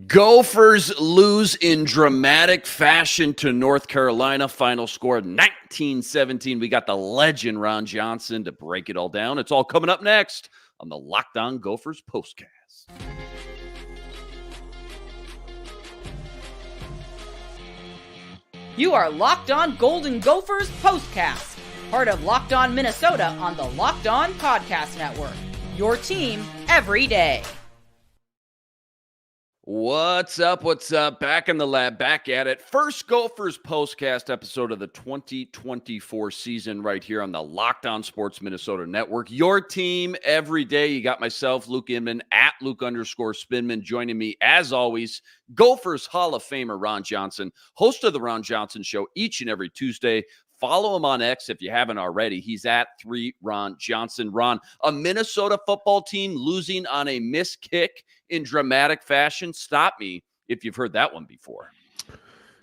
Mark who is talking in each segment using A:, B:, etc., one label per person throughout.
A: Gophers lose in dramatic fashion to North Carolina. Final score 19-17. We got the legend Ron Johnson to break it all down. It's all coming up next on the Locked On Gophers POSTCAST.
B: You are Locked On Golden Gophers POSTCAST, part of Locked On Minnesota on the Locked On Podcast Network. Your team every day.
A: What's up? What's up? Back in the lab, back at it. First Gophers POSTCAST episode of the 2024 season right here on the Locked On Sports Minnesota Network. Your team every day. You got myself, Luke Inman, at Luke_Spinman, joining me as always. Gophers Hall of Famer Ron Johnson, host of the Ron Johnson Show each and every Tuesday. Follow him on X if you haven't already. He's at 3Ron Johnson. Ron, a Minnesota football team losing on a missed kick in dramatic fashion. Stop me if you've heard that one before.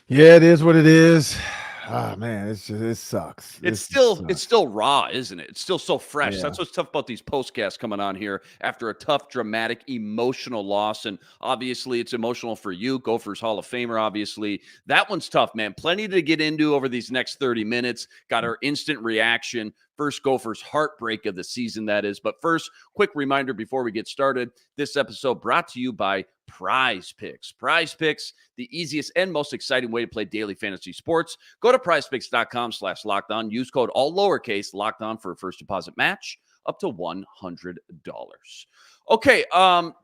C: Yeah, it is what it is. Oh man, it sucks.
A: It's still raw, isn't it? It's still so fresh. Yeah. That's what's tough about these postcasts coming on here after a tough, dramatic, emotional loss. And obviously it's emotional for you, Gophers Hall of Famer, obviously. That one's tough, man. Plenty to get into over these next 30 minutes. Got our instant reaction. First Gophers heartbreak of the season, that is. But first, quick reminder before we get started. This episode brought to you by Prize Picks. Prize Picks, the easiest and most exciting way to play daily fantasy sports. Go to prizepicks.com/lockedon. Use code all lowercase LOCKEDON for a first deposit match up to $100. Okay,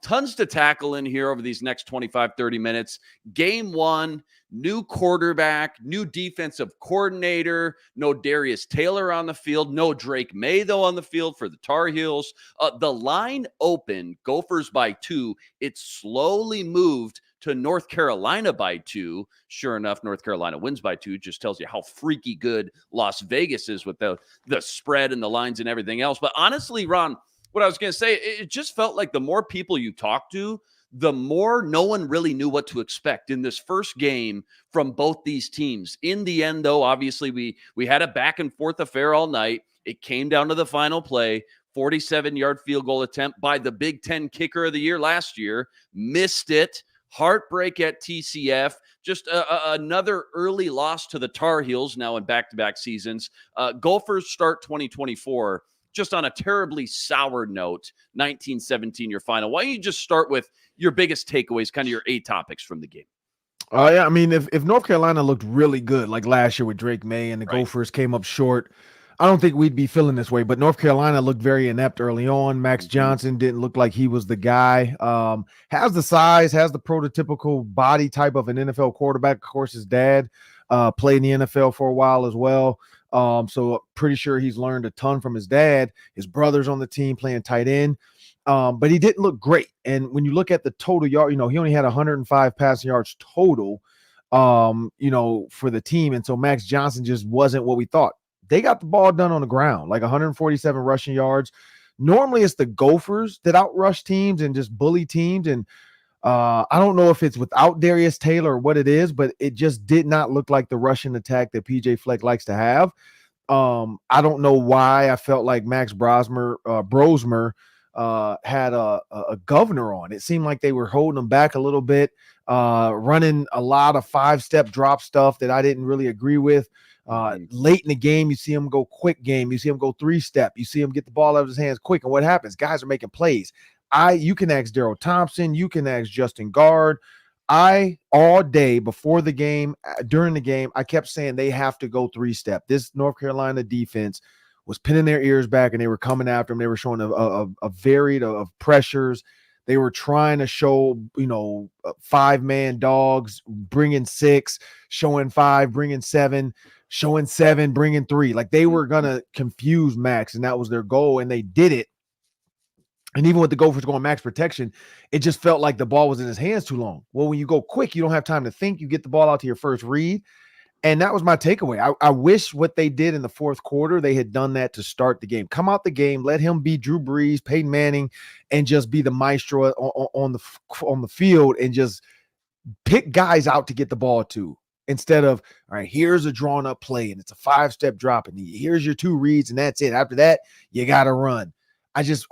A: tons to tackle in here over these next 25, 30 minutes. Game one, new quarterback, new defensive coordinator, no Darius Taylor on the field, no Drake May, though, on the field for the Tar Heels. The line opened, Gophers by 2. It slowly moved to North Carolina by 2. Sure enough, North Carolina wins by 2. Just tells you how freaky good Las Vegas is with the spread and the lines and everything else. But honestly, Ron, what I was going to say, it just felt like the more people you talk to, the more no one really knew what to expect in this first game from both these teams. In the end, though, obviously we had a back and forth affair all night. It came down to the final play, 47-yard field goal attempt by the Big Ten kicker of the year last year. Missed it. Heartbreak at TCF. Just another early loss to the Tar Heels now in back-to-back seasons. Gophers start 2024 just on a terribly sour note. 19-17 your final. Why don't you just start with your biggest takeaways, kind of your 8 topics from the game?
C: Yeah, I mean, if North Carolina looked really good like last year with Drake May and the Gophers came up short, I don't think we'd be feeling this way. But North Carolina looked very inept early on. Max Johnson didn't look like he was the guy. Has the size, has the prototypical body type of an NFL quarterback. Of course, his dad played in the NFL for a while as well. So pretty sure he's learned a ton from his dad. His brother's on the team playing tight end. But he didn't look great. And when you look at the total yard, he only had 105 passing yards total, for the team. And so Max Johnson just wasn't what we thought. They got the ball done on the ground, like 147 rushing yards. Normally it's the Gophers that outrush teams and just bully teams. And I don't know if it's without Darius Taylor or what it is, but it just did not look like the rushing attack that PJ Fleck likes to have. I don't know why I felt like Max Brosmer had a governor on. It seemed like they were holding him back a little bit, running a lot of 5-step drop stuff that I didn't really agree with. Late in the game, you see him go quick game. You see him go 3-step. You see him get the ball out of his hands quick. And what happens? Guys are making plays. You can ask Darrell Thompson. You can ask Justin Guard. All day before the game, during the game, I kept saying they have to go 3-step. This North Carolina defense was pinning their ears back, and they were coming after him. They were showing a varied of pressures. They were trying to show, 5-man dogs, bringing 6, showing 5, bringing 7, showing 7, bringing 3. Like they were going to confuse Max, and that was their goal, and they did it. And even with the Gophers going max protection, it just felt like the ball was in his hands too long. Well, when you go quick, you don't have time to think. You get the ball out to your first read. And that was my takeaway. I wish what they did in the fourth quarter, they had done that to start the game. Come out the game, let him be Drew Brees, Peyton Manning, and just be the maestro on the field and just pick guys out to get the ball to. Instead of, all right, here's a drawn up play and it's a 5-step drop and here's your 2 reads and that's it. After that, you got to run.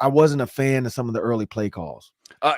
C: I wasn't a fan of some of the early play calls.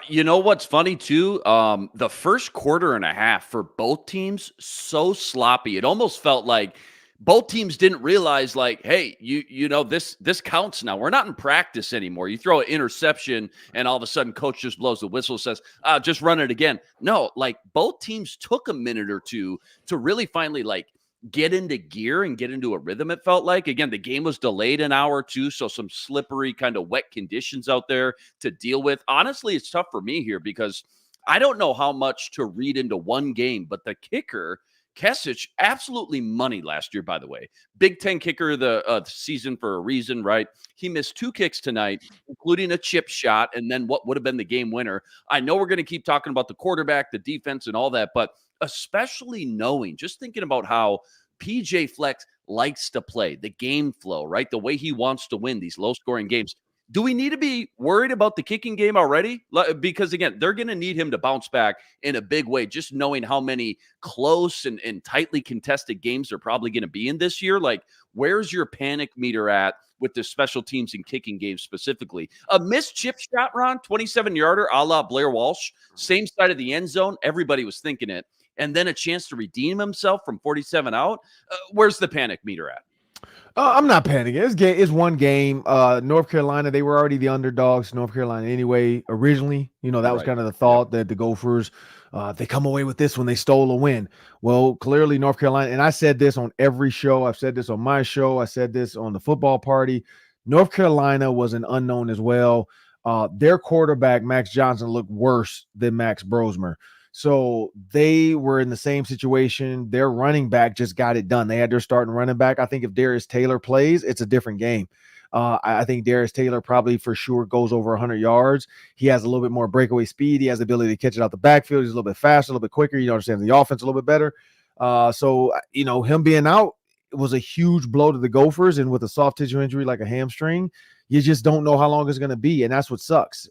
A: You know what's funny too? The first quarter and a half for both teams, so sloppy. It almost felt like both teams didn't realize, like, hey, you know, this counts now. We're not in practice anymore. You throw an interception and all of a sudden coach just blows the whistle, says, just run it again. No, like both teams took a minute or two to really finally like get into gear and get into a rhythm. It felt like, again, the game was delayed an hour or two, so some slippery kind of wet conditions out there to deal with. Honestly, it's tough for me here because I don't know how much to read into one game, but the kicker, Kesich, absolutely money last year, by the way. Big Ten kicker of the season for a reason, right? He missed 2 kicks tonight, including a chip shot, and then what would have been the game winner. I know we're going to keep talking about the quarterback, the defense, and all that, but especially knowing, just thinking about how PJ Fleck likes to play, the game flow, right? The way he wants to win these low-scoring games. Do we need to be worried about the kicking game already? Because, again, they're going to need him to bounce back in a big way, just knowing how many close and tightly contested games they're probably going to be in this year. Like, where's your panic meter at with the special teams and kicking games specifically? A missed chip shot, Ron, 27-yarder, a la Blair Walsh, same side of the end zone. Everybody was thinking it. And then a chance to redeem himself from 47 out. Where's the panic meter at?
C: I'm not panicking. It's one game. North Carolina, they were already the underdogs. North Carolina anyway. Originally, that was kind of the thought that the Gophers, they come away with this when they stole a win. Well, clearly North Carolina, and I said this on every show. I've said this on my show. I said this on the football party. North Carolina was an unknown as well. Their quarterback, Max Johnson, looked worse than Max Brosmer. So they were in the same situation. Their running back just got it done. They had their starting running back. I think if Darius Taylor plays, it's a different game. I think Darius Taylor probably for sure goes over 100 yards. He has a little bit more breakaway speed. He has the ability to catch it out the backfield. He's a little bit faster, a little bit quicker. Understand the offense a little bit better. So him being out was a huge blow to the Gophers. And with a soft tissue injury like a hamstring, you just don't know how long it's going to be. And that's what sucks.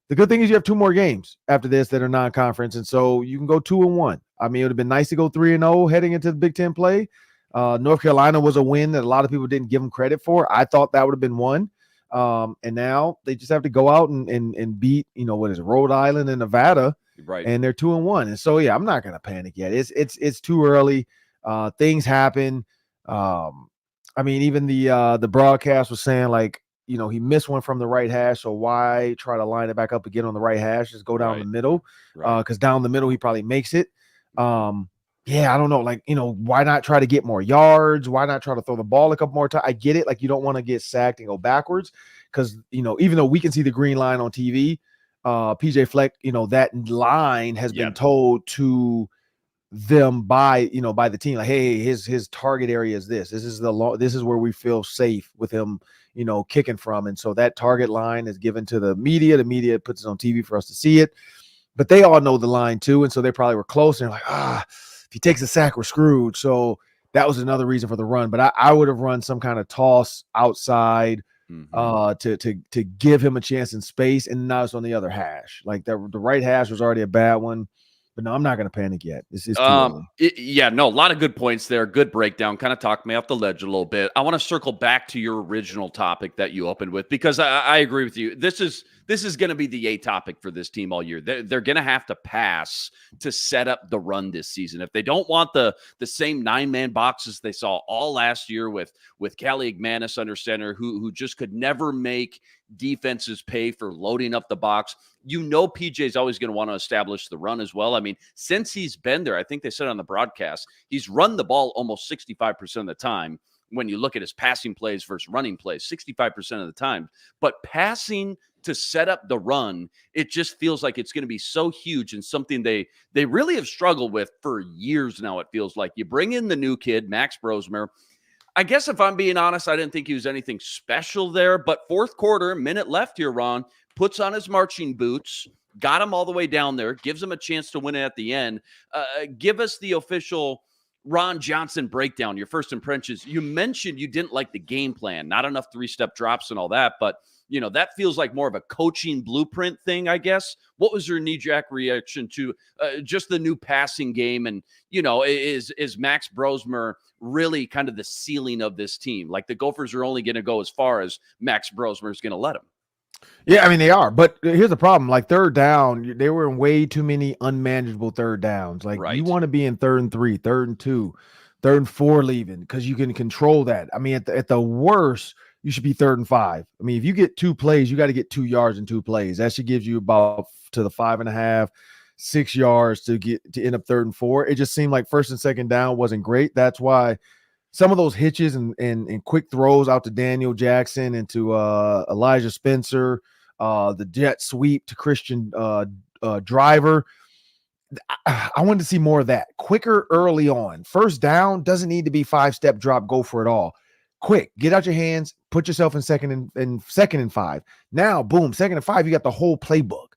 C: The good thing is you have 2 more games after this that are non-conference, and so you can go 2-1. I mean, it would have been nice to go 3-0 heading into the Big Ten play. North Carolina was a win that a lot of people didn't give them credit for. I thought that would have been one. And now they just have to go out and beat, Rhode Island and Nevada,
A: right?
C: And they're 2-1. And so, yeah, I'm not going to panic yet. It's too early. Things happen. I mean, even the broadcast was saying like, he missed one from the right hash, so why try to line it back up again on the right hash? Just go down the middle, because down the middle he probably makes it. Yeah, I don't know. Like, why not try to get more yards? Why not try to throw the ball a couple more times? I get it. Like, you don't want to get sacked and go backwards because, even though we can see the green line on TV, PJ Fleck, that line has been told to them by the team. Like, hey, his target area is this. This is where we feel safe with him, kicking from. And so that target line is given to the media. The media puts it on TV for us to see it. But they all know the line too. And so they probably were close. And they're like, if he takes a sack, we're screwed. So that was another reason for the run. But I would have run some kind of toss outside to give him a chance in space. And now it's on the other hash. Like the right hash was already a bad one. But no, I'm not going to panic yet. It's too early.
A: A lot of good points there. Good breakdown. Kind of talked me off the ledge a little bit. I want to circle back to your original topic that you opened with, because I agree with you. This is going to be the A topic for this team all year. They're going to have to pass to set up the run this season. If they don't want the same 9-man boxes they saw all last year with Callie Igmanis under center, who just could never make defenses pay for loading up the box. PJ is always going to want to establish the run as well. I mean, since he's been there, I think they said on the broadcast, he's run the ball almost 65% of the time. When you look at his passing plays versus running plays, 65% of the time. But passing to set up the run, it just feels like it's going to be so huge and something they really have struggled with for years now. It feels like you bring in the new kid, Max Brosmer. I guess if I'm being honest, I didn't think he was anything special there. But fourth quarter, minute left here, Ron, puts on his marching boots, got him all the way down there, gives him a chance to win it at the end. Give us the official Ron Johnson breakdown, your first impressions. You mentioned you didn't like the game plan, not enough 3-step drops and all that, but that feels like more of a coaching blueprint thing, I guess. What was your knee-jerk reaction to just the new passing game? And, is Max Brosmer really kind of the ceiling of this team? Like, the Gophers are only going to go as far as Max Brosmer is going to let them.
C: Yeah, I mean, they are. But here's the problem. Like, third down, they were in way too many unmanageable third downs. Like,
A: Right.
C: you want to be in 3rd and 3, 3rd and 2, 3rd and 4 leaving, because you can control that. I mean, at the worst, you should be 3rd and 5. I mean, if you get 2 plays, you got to get 2 yards in 2 plays. That should give you about to the 5.5, 6 yards to end up 3rd and 4. It just seemed like 1st and 2nd down wasn't great. That's why some of those hitches and quick throws out to Daniel Jackson and to Elijah Spencer, the jet sweep to Christian Driver. I wanted to see more of that. Quicker early on. 1st down doesn't need to be 5-step drop, go for it all. Quick, get out your hands, put yourself in 2nd and 5. Now, boom, 2nd and 5, you got the whole playbook.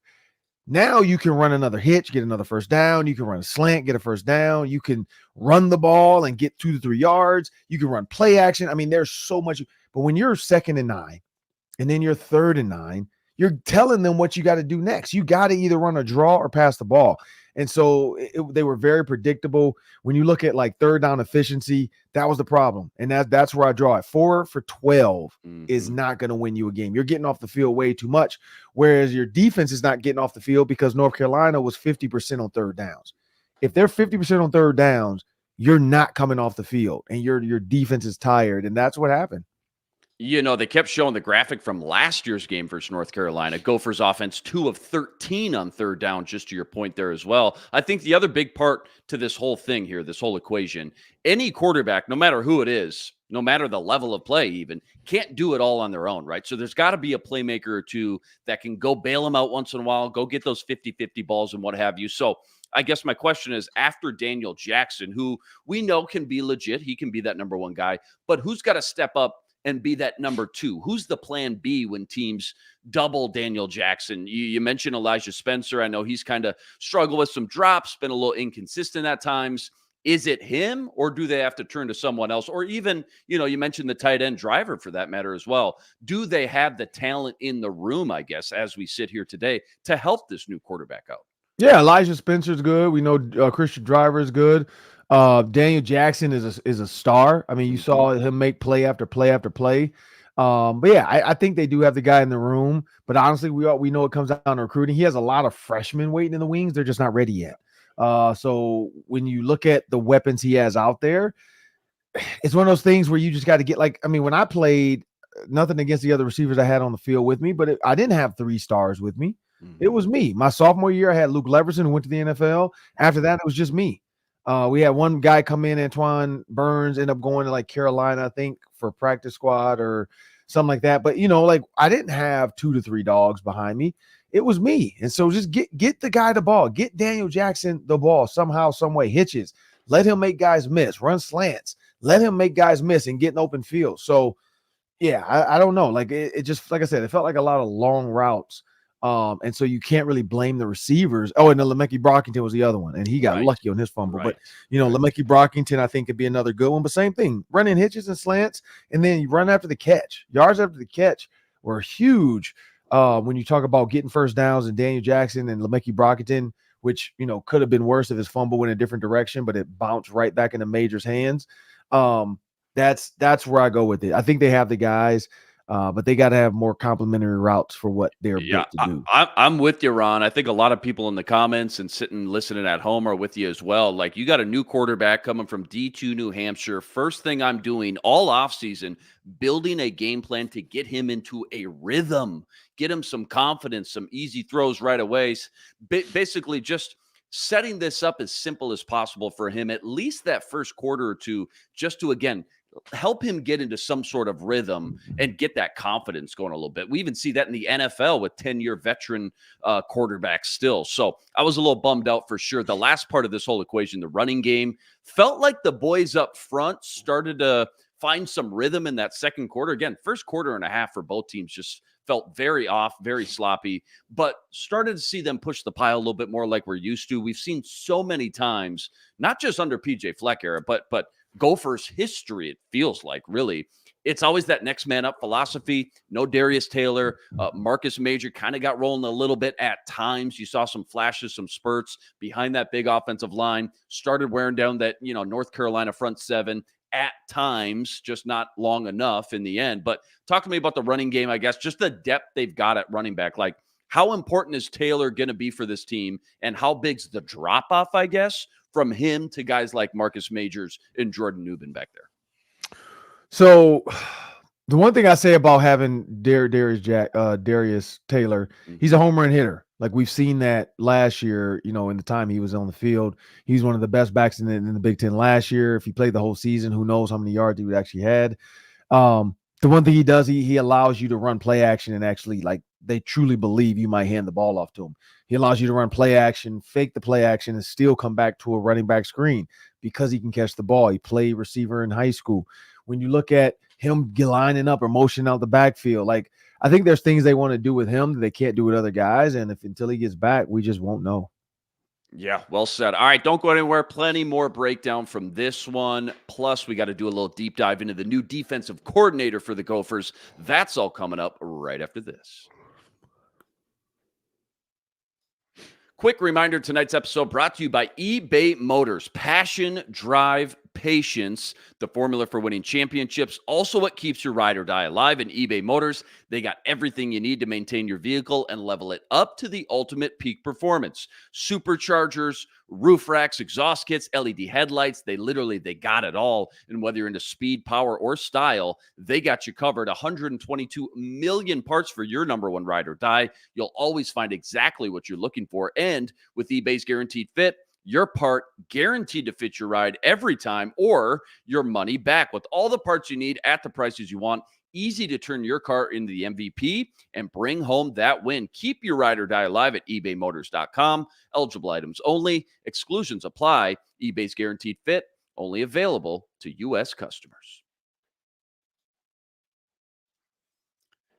C: Now you can run another hitch, get another 1st down. You can run a slant, get a 1st down. You can run the ball and get 2 to 3 yards. You can run play action. I mean, there's so much. But when you're 2nd and 9, and then you're 3rd and 9, you're telling them what you got to do next. You got to either run a draw or pass the ball. And so they were very predictable. When you look at like 3rd down efficiency, that was the problem. And that's where I draw it. 4 for 12 is not going to win you a game. You're getting off the field way too much, whereas your defense is not getting off the field because North Carolina was 50% on 3rd downs. If they're 50% on 3rd downs, you're not coming off the field, and your defense is tired, and that's what happened.
A: They kept showing the graphic from last year's game versus North Carolina. Gophers offense 2 of 13 on 3rd down, just to your point there as well. I think the other big part to this whole thing here, this whole equation, any quarterback, no matter who it is, no matter the level of play even, can't do it all on their own, right? So there's got to be a playmaker or two that can go bail them out once in a while, go get those 50-50 balls and what have you. So I guess my question is, after Daniel Jackson, who we know can be legit, he can be that number 1 guy, but who's got to step up and be that number 2? Who's the plan B when teams double Daniel Jackson? You mentioned Elijah Spencer. I know he's kind of struggled with some drops, been a little inconsistent at times. Is it him, or do they have to turn to someone else? Or even, you mentioned the tight end Driver for that matter as well. Do they have the talent in the room, I guess, as we sit here today, to help this new quarterback out?
C: Yeah, Elijah Spencer's good. We know Christian Driver is good. Daniel Jackson is a star. I mean, you saw him make play after play after play. But yeah, I think they do have the guy in the room. But honestly, we know it comes down to recruiting. He has a lot of freshmen waiting in the wings. They're just not ready yet. So when you look at the weapons he has out there, it's one of those things where you just got to get when I played, nothing against the other receivers I had on the field with me, but I didn't have 3 stars with me. It was me. My sophomore year, I had Luke Leverson, who went to the NFL. After that, it was just me. We had one guy come in, Antoine Burns, end up going to like Carolina, I think, for practice squad or something like that. But, I didn't have 2 to 3 dogs behind me. It was me. And so just get the guy the ball. Get Daniel Jackson the ball somehow, some way. Hitches. Let him make guys miss. Run slants. Let him make guys miss and get an open field. So, yeah, I don't know. It just, like I said, it felt like a lot of long routes. And so you can't really blame the receivers. Oh, and then LeMekhi Brockington was the other one, and he got lucky on his fumble. Right. But, LeMekhi Brockington, I think, could be another good one. But same thing, running hitches and slants, and then you run after the catch. Yards after the catch were huge when you talk about getting 1st downs, and Daniel Jackson and LeMekhi Brockington, which, could have been worse if his fumble went a different direction, but it bounced right back into Major's hands. That's where I go with it. I think they have the guys. But they got to have more complimentary routes for what they're built to do.
A: I'm with you, Ron. I think a lot of people in the comments and sitting listening at home are with you as well. Like, you got a new quarterback coming from D2 New Hampshire. First thing I'm doing all offseason, building a game plan to get him into a rhythm, get him some confidence, some easy throws right away. Basically just setting this up as simple as possible for him, at least that first quarter or two, just to, again, help him get into some sort of rhythm and get that confidence going a little bit. We even see that in the NFL with 10-year veteran quarterbacks still. So I was a little bummed out for sure. The last part of this whole equation, the running game, felt like the boys up front started to find some rhythm in that 2nd quarter. Again, first quarter and a half for both teams just felt very off, very sloppy, but started to see them push the pile a little bit more like we're used to. We've seen so many times, not just under PJ Fleck era, but Gophers history, it feels like, really, it's always that next man up philosophy. No Darius Taylor. Marcus Major kind of got rolling a little bit at times. You saw some flashes, some spurts behind that big offensive line. Started wearing down that, North Carolina front seven at times, just not long enough in the end. But talk to me about the running game, I guess, just the depth they've got at running back. Like, how important is Taylor going to be for this team? And how big's the drop off, I guess, from him to guys like Marcus Majors and Jordan Newman back there?
C: So the one thing I say about having Darius Taylor, he's a home run hitter. Like, we've seen that last year, in the time he was on the field. He's one of the best backs in the Big Ten last year. If he played the whole season, who knows how many yards he would actually had. The one thing he does, he allows you to run play action and actually, like, they truly believe you might hand the ball off to him. He allows you to run play action, fake the play action, and still come back to a running back screen because he can catch the ball. He played receiver in high school. When you look at him lining up or motioning out the backfield, like, I think there's things they want to do with him that they can't do with other guys. And until he gets back, we just won't know.
A: Yeah, well said. All right, don't go anywhere. Plenty more breakdown from this one. Plus, we got to do a little deep dive into the new defensive coordinator for the Gophers. That's all coming up right after this. Quick reminder, tonight's episode brought to you by eBay Motors. Passion, drive, patience, the formula for winning championships. Also what keeps your ride or die alive. In eBay Motors, they got everything you need to maintain your vehicle and level it up to the ultimate peak performance. Superchargers, roof racks, exhaust kits, LED headlights, they got it all. And whether you're into speed, power, or style, they got you covered. 122 million parts for your number one ride or die. You'll always find exactly what you're looking for. And with eBay's Guaranteed Fit, your part guaranteed to fit your ride every time or your money back. With all the parts you need at the prices you want, easy to turn your car into the MVP and bring home that win. Keep your ride or die alive at ebaymotors.com. Eligible items only. Exclusions apply. eBay's Guaranteed Fit, only available to U.S. customers.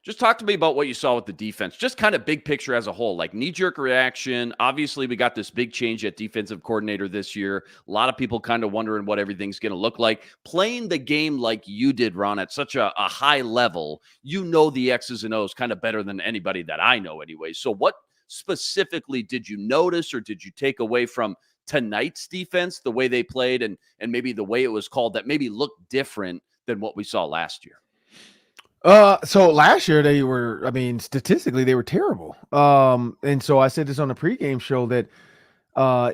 A: Just talk to me about what you saw with the defense, just kind of big picture as a whole, like knee-jerk reaction. Obviously, we got this big change at defensive coordinator this year. A lot of people kind of wondering what everything's going to look like. Playing the game like you did, Ron, at such a high level, the X's and O's kind of better than anybody that I know anyway. So what specifically did you notice or did you take away from tonight's defense, the way they played and maybe the way it was called that maybe looked different than what we saw last year?
C: So last year statistically they were terrible. And so I said this on the pregame show that,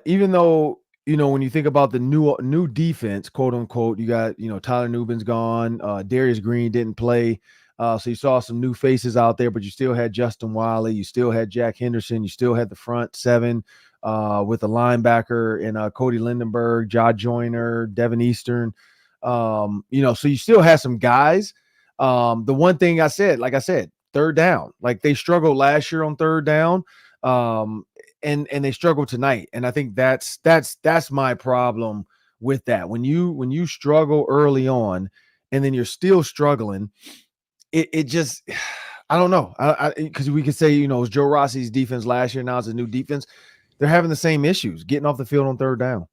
C: even though, when you think about the new defense, quote unquote, you got, Tyler Newman's gone, Darius Green didn't play. So you saw some new faces out there, but you still had Justin Wiley, you still had Jack Henderson, you still had the front seven, with a linebacker and Cody Lindenberg, Jod Joyner, Devin Eastern. So you still had some guys. The one thing I said, like I said, third down, like they struggled last year on third down. And they struggled tonight. And I think that's my problem with that. When you struggle early on and then you're still struggling, it just, I don't know. Cause we could say, it was Joe Rossi's defense last year. Now it's a new defense. They're having the same issues getting off the field on third down.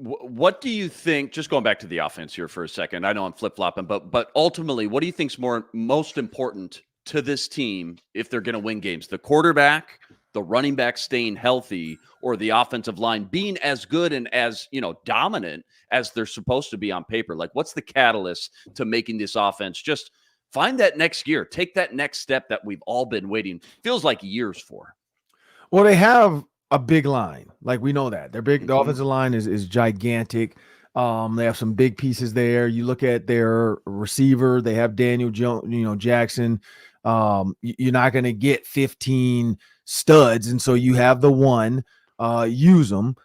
A: What do you think, just going back to the offense here for a second, I know I'm flip-flopping, but ultimately, what do you think's most important to this team if they're going to win games? The quarterback, the running back staying healthy, or the offensive line being as good and as, dominant as they're supposed to be on paper? Like, what's the catalyst to making this offense just find that next gear, take that next step that we've all been waiting, feels like years for?
C: Well, they have a big line. Like, we know that they're big. The offensive line is gigantic. They have some big pieces there. You look at their receiver, they have Daniel Jackson. You're not going to get 15 studs. And so you have the one, use them.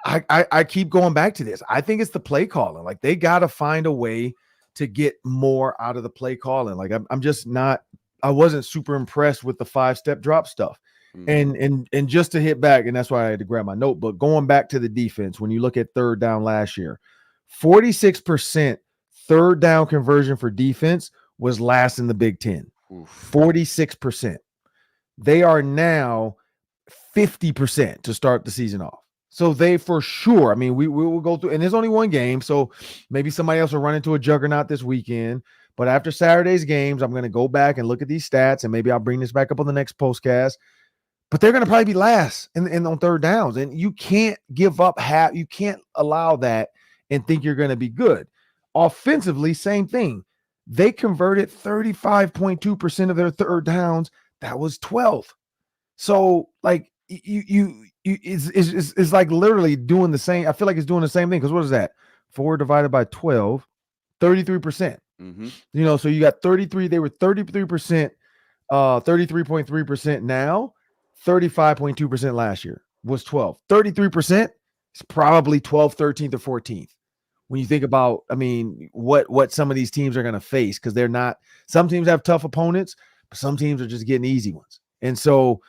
C: I keep going back to this. I think it's the play calling. Like, they got to find a way to get more out of the play calling. Like, I wasn't super impressed with the 5-step drop stuff. And just to hit back, and that's why I had to grab my notebook, going back to the defense, when you look at third down last year, 46% third down conversion for defense was last in the Big Ten. 46%. They are now 50% to start the season off. So they for sure, I mean, we will go through, and there's only one game, so maybe somebody else will run into a juggernaut this weekend. But after Saturday's games, I'm going to go back and look at these stats, and maybe I'll bring this back up on the next postcast. But they're going to probably be last in on third downs, and you can't give up half. You can't allow that and think you're going to be good. Offensively, same thing. They converted 35.2% of their third downs. That was 12th. So like it's like literally doing the same. I feel like it's doing the same thing, because what is that? 4 divided by 12, 33%. You know, so you got 33. They were 33%, 33.3% now, 35.2% last year was 12. 33% is probably 12th, 13th, or 14th. When you think about, I mean, what some of these teams are going to face, because they're not, some teams have tough opponents, but some teams are just getting easy ones. And so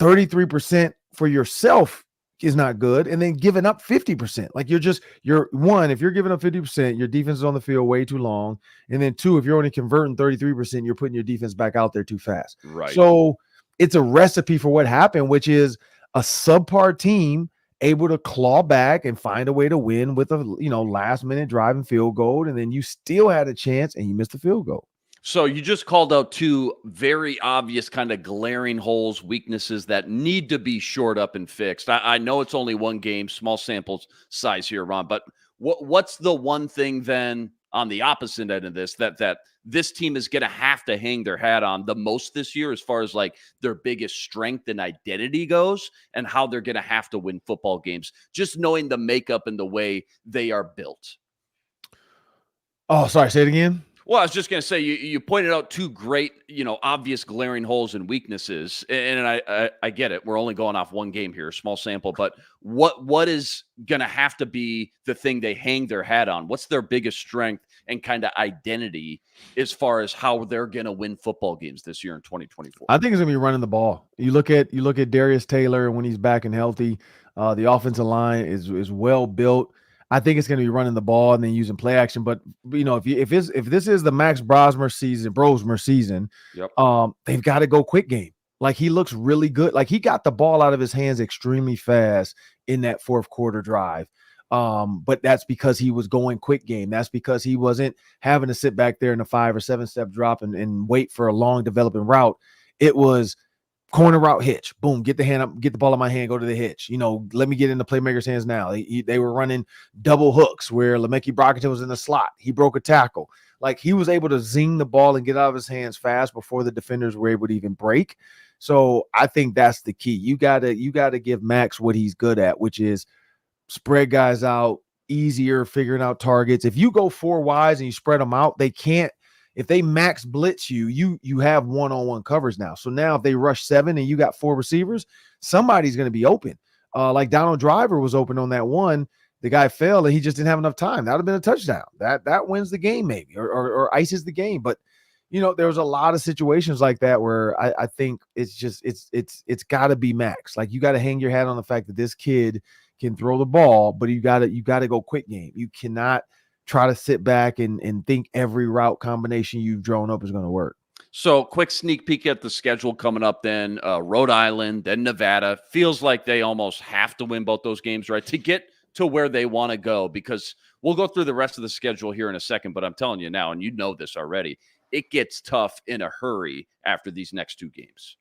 C: 33% for yourself is not good. And then giving up 50%, like you're one, if you're giving up 50%, your defense is on the field way too long. And then two, if you're only converting 33%, you're putting your defense back out there too fast.
A: Right.
C: So it's a recipe for what happened, which is a subpar team able to claw back and find a way to win with a, last minute driving field goal. And then you still had a chance and you missed the field goal.
A: So you just called out two very obvious kind of glaring holes, weaknesses that need to be shored up and fixed. I know it's only one game, small sample size here, Ron, but what's the one thing then on the opposite end of this that this team is going to have to hang their hat on the most this year, as far as like their biggest strength and identity goes, and how they're going to have to win football games, just knowing the makeup and the way they are built?
C: Oh, sorry. Say it again.
A: Well, I was just going to say, you pointed out two great, obvious glaring holes and weaknesses, and I get it. We're only going off one game here, small sample, but what is going to have to be the thing they hang their hat on? What's their biggest strength and kind of identity as far as how they're going to win football games this year in 2024?
C: I think it's going to be running the ball. You look at Darius Taylor when he's back and healthy. The offensive line is well built. I think it's going to be running the ball and then using play action. But if this is the Max Brosmer season,
A: yep.
C: They've got to go quick game. Like, he looks really good. Like, he got the ball out of his hands extremely fast in that fourth quarter drive. But that's because he was going quick game. That's because he wasn't having to sit back there in a 5 or 7 step drop and wait for a long developing route. It was corner route hitch, boom, get the hand up, get the ball in my hand, go to the hitch. Let me get in the playmaker's hands now. They were running double hooks where Le'Meke Brockington was in the slot. He broke a tackle. Like, he was able to zing the ball and get out of his hands fast before the defenders were able to even break. So I think that's the key. You gotta give Max what he's good at, which is spread guys out, easier figuring out targets. If you go 4 wides and you spread them out, they can't. If they max blitz you have one-on-one covers now. So now if they rush 7 and you got 4 receivers, somebody's going to be open. Like Donald Driver was open on that one. The guy fell and he just didn't have enough time. That would have been a touchdown. That wins the game maybe, or ices the game. But there was a lot of situations like that where I think it's got to be Max. Like, you got to hang your hat on the fact that this kid can throw the ball, but you got to go quick game. You cannot try to sit back and think every route combination you've drawn up is going to work.
A: So, quick sneak peek at the schedule coming up then. Rhode Island, then Nevada. Feels like they almost have to win both those games, right, to get to where they want to go, because we'll go through the rest of the schedule here in a second, but I'm telling you now, and you know this already, it gets tough in a hurry after these next 2 games.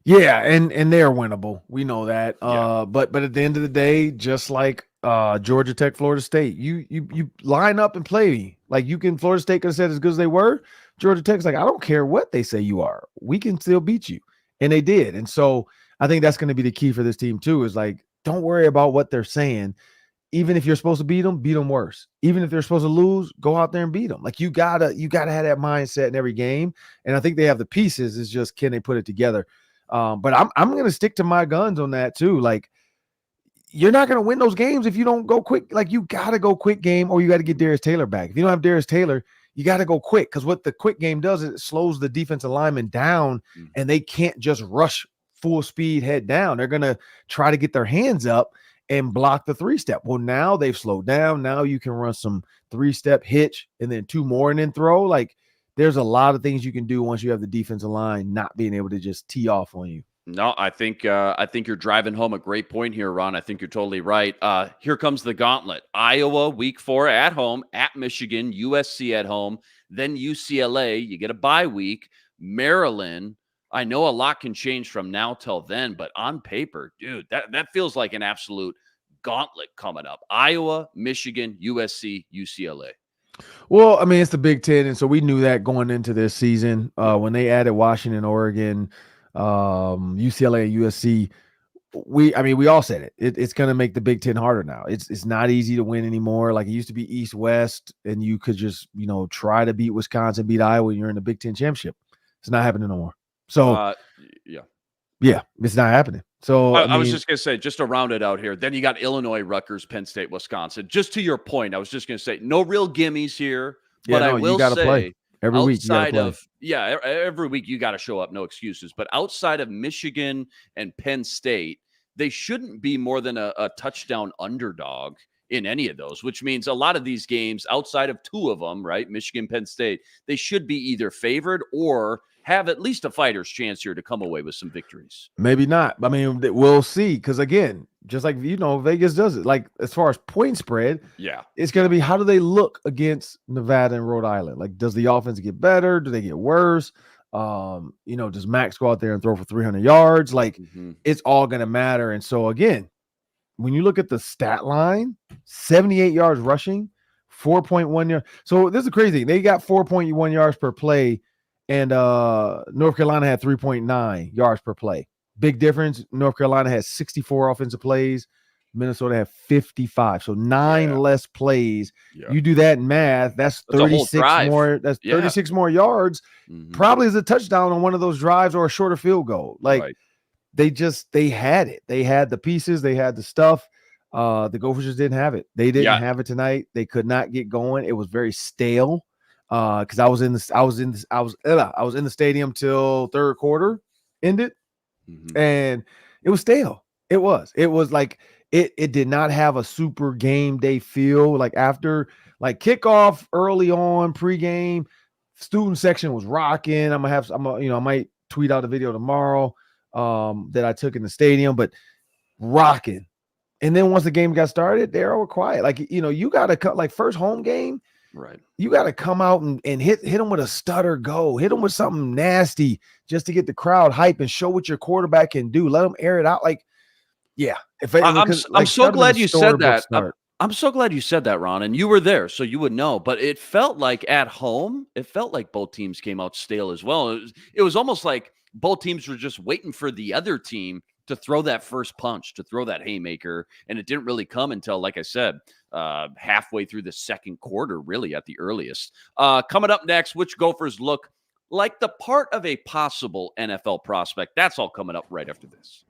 C: Yeah, and they're winnable. We know that.
A: Yeah.
C: But at the end of the day, just like Georgia Tech, Florida State, you line up and play. Like, Florida State could have said as good as they were. Georgia Tech's like, I don't care what they say you are. We can still beat you. And they did. And so I think that's going to be the key for this team too, is like, don't worry about what they're saying. Even if you're supposed to beat them worse. Even if they're supposed to lose, go out there and beat them. Like, you gotta have that mindset in every game. And I think they have the pieces. It's just, can they put it together? But I'm going to stick to my guns on that too. Like, you're not going to win those games if you don't go quick. Like, you got to go quick game, or you got to get Darius Taylor back. If you don't have Darius Taylor, you got to go quick, because what the quick game does is it slows the defensive lineman down, and they can't just rush full speed head down. They're going to try to get their hands up and block the 3-step. Well, now they've slowed down. Now you can run some 3-step hitch and then 2 more and then throw. Like, there's a lot of things you can do once you have the defensive line not being able to just tee off on you.
A: No, I think you're driving home a great point here, Ron. I think you're totally right. Here comes the gauntlet: Iowa, week 4 at home, at Michigan, USC at home, then UCLA. You get a bye week. Maryland. I know a lot can change from now till then, but on paper, dude, that feels like an absolute gauntlet coming up. Iowa, Michigan, USC, UCLA.
C: Well, I mean, it's the Big Ten, and so we knew that going into this season. When they added Washington, Oregon, UCLA, and USC, we all said it. It's going to make the Big Ten harder now. It's not easy to win anymore. Like it used to be East West, and you could just try to beat Wisconsin, beat Iowa, and you're in the Big Ten championship. It's not happening no more. So yeah, it's not happening. So
A: I was just going to say, just to round it out here, then you got Illinois, Rutgers, Penn State, Wisconsin. Just to your point, I was just going to say, no real gimmies here. But I will say,
C: play. Every week,
A: every week you got to show up, no excuses. But outside of Michigan and Penn State, they shouldn't be more than a touchdown underdog in any of those, which means a lot of these games outside of 2 of them, right? Michigan, Penn State, they should be either favored or have at least a fighter's chance here to come away with some victories.
C: Maybe not. I mean, we'll see. Because again, just like Vegas does it. Like as far as point spread, it's going to be how do they look against Nevada and Rhode Island? Like, does the offense get better? Do they get worse? Does Max go out there and throw for 300 yards? Like, it's all going to matter. And so again, when you look at the stat line, 78 yards rushing, 4.1 yards. So this is crazy. They got 4.1 yards per play. And North Carolina had 3.9 yards per play. Big difference. North Carolina has 64 offensive plays. Minnesota had 55. So 9 less plays. Yeah. You do that in math, that's 36 more. That's 36 more yards. Probably is a touchdown on one of those drives or a shorter field goal. Like they had it. They had the pieces. They had the stuff. The Gophers just didn't have it. They didn't have it tonight. They could not get going. It was very stale. Because I was in the stadium till third quarter ended, and it was stale. It was like it did not have a super game day feel. Like after kickoff early on pregame, student section was rocking. I might tweet out a video tomorrow that I took in the stadium, but rocking. And then once the game got started, they all were quiet. Like you got to cut first home game.
A: Right.
C: You got to come out and hit them with a stutter go. Hit them with something nasty just to get the crowd hype and show what your quarterback can do. Let them air it out.
A: I'm so glad you said that. I'm so glad you said that, Ron, and you were there, so you would know. But it felt like at home, both teams came out stale as well. It was almost like both teams were just waiting for the other team to throw that first punch, to throw that haymaker, and it didn't really come until, like I said, halfway through the second quarter, really at the earliest. Coming up next, which Gophers look like the part of a possible NFL prospect? That's all coming up right after this.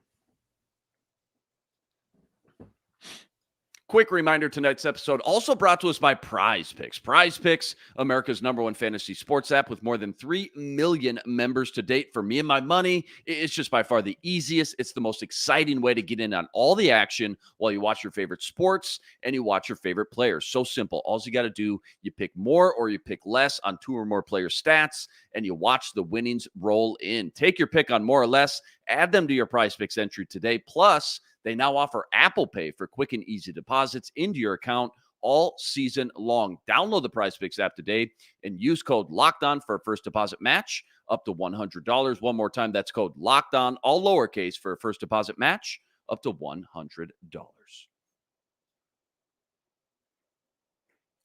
A: Quick reminder, tonight's episode also brought to us by Prize Picks. Prize Picks, America's #1 fantasy sports app with more than 3 million members to date. For me and my money, it's just by far the easiest. It's the most exciting way to get in on all the action while you watch your favorite sports and you watch your favorite players. So simple. All you got to do, you pick more or you pick less on 2 or more player stats, and you watch the winnings roll in. Take your pick on more or less, add them to your Prize Picks entry today. Plus, they now offer Apple Pay for quick and easy deposits into your account all season long. Download the Prize Picks app today and use code LOCKEDON for a first deposit match up to $100. One more time, that's code LOCKEDON, all lowercase, for a first deposit match up to $100.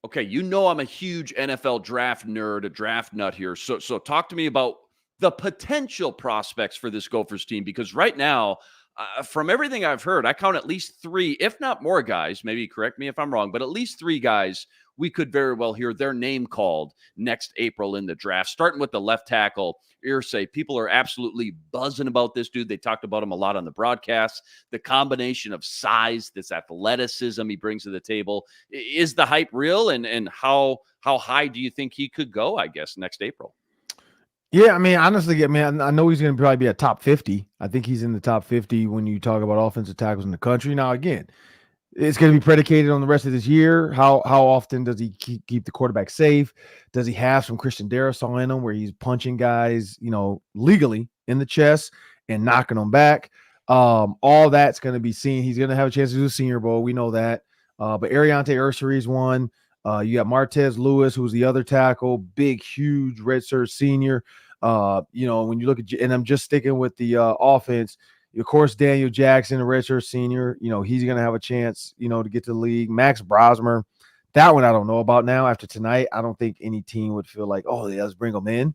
A: Okay, I'm a huge NFL draft nerd, a draft nut here. So talk to me about the potential prospects for this Gophers team, because right now, from everything I've heard, I count at least 3, if not more guys, maybe correct me if I'm wrong, but at least 3 guys we could very well hear their name called next April in the draft, starting with the left tackle, Irsay. People are absolutely buzzing about this dude. They talked about him a lot on the broadcast. The combination of size, this athleticism he brings to the table. Is the hype real? And how high do you think he could go, I guess, next April?
C: Yeah, I mean, honestly, I know he's going to probably be a top 50. I think he's in the top 50 when you talk about offensive tackles in the country. Now, again, it's going to be predicated on the rest of this year. How often does he keep the quarterback safe? Does he have some Christian Darrisaw in him where he's punching guys, legally in the chest? and knocking them back. All that's going to be seen. He's going to have a chance to do the Senior Bowl. We know that. But Ariante Ursary one. You got Martez Lewis, who's the other tackle, big, huge redshirt senior. When you look at, and I'm just sticking with the offense, of course, Daniel Jackson, a redshirt senior, he's going to have a chance, to get to the league. Max Brosmer, that one I don't know about now. After tonight, I don't think any team would feel like, oh, yeah, let's bring him in.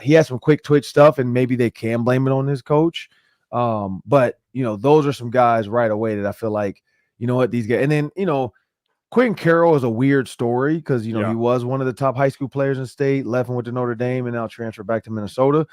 C: He has some quick twitch stuff, and maybe they can blame it on his coach. But, those are some guys right away that I feel like, these guys. And then, Quentin Carroll is a weird story because, he was one of the top high school players in the state, left and went to Notre Dame, and now transferred back to Minnesota.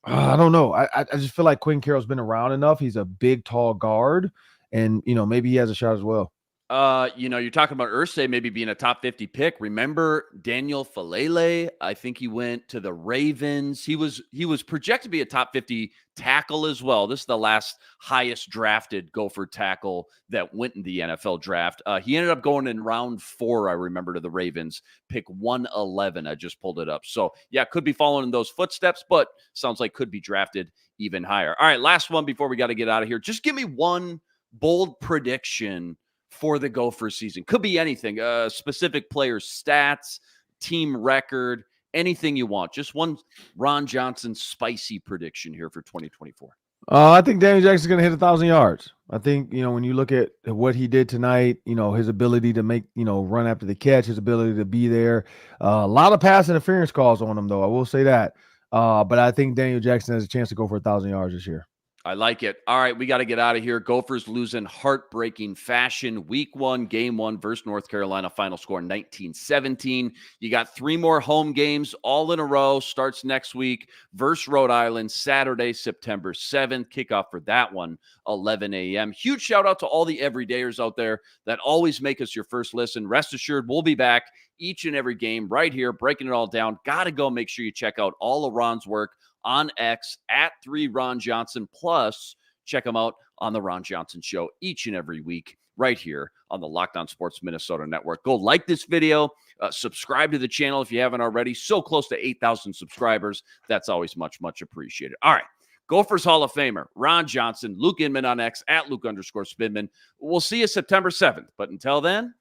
C: I don't know. I just feel like Quentin Carroll's been around enough. He's a big, tall guard, and, maybe he has a shot as well.
A: You're talking about Irsay maybe being a top 50 pick. Remember Daniel Falele? I think he went to the Ravens. He was projected to be a top 50 tackle as well. This is the last highest drafted Gopher tackle that went in the NFL draft. He ended up going in round 4, I remember, to the Ravens, pick 111. I just pulled it up. So, yeah, could be following in those footsteps, but sounds like could be drafted even higher. All right, last one before we got to get out of here. Just give me one bold prediction for the Gophers season. Could be anything, specific players' stats, team record, anything you want. Just one Ron Johnson spicy prediction here for 2024.
C: I think Daniel Jackson's going to hit 1,000 yards. I think, when you look at what he did tonight, his ability to make, run after the catch, his ability to be there. A lot of pass interference calls on him, though. I will say that. But I think Daniel Jackson has a chance to go for 1,000 yards this year.
A: I like it. All right, we got to get out of here. Gophers lose in heartbreaking fashion. Week 1, game 1 versus North Carolina. Final score 19-17. You got 3 more home games all in a row. Starts next week versus Rhode Island, Saturday, September 7th. Kickoff for that one, 11 a.m. Huge shout out to all the everydayers out there that always make us your first listen. Rest assured, we'll be back each and every game right here, breaking it all down. Got to go make sure you check out all of Ron's work on X at 3Ron Johnson. Plus, check him out on the Ron Johnson Show each and every week right here on the Locked On Sports Minnesota Network. Go like this video, subscribe to the channel if you haven't already. So close to 8,000 subscribers. That's always much, much appreciated. All right. Gophers Hall of Famer, Ron Johnson, Luke Inman on X at Luke_Spinman. We'll see you September 7th. But until then,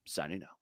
A: signing out.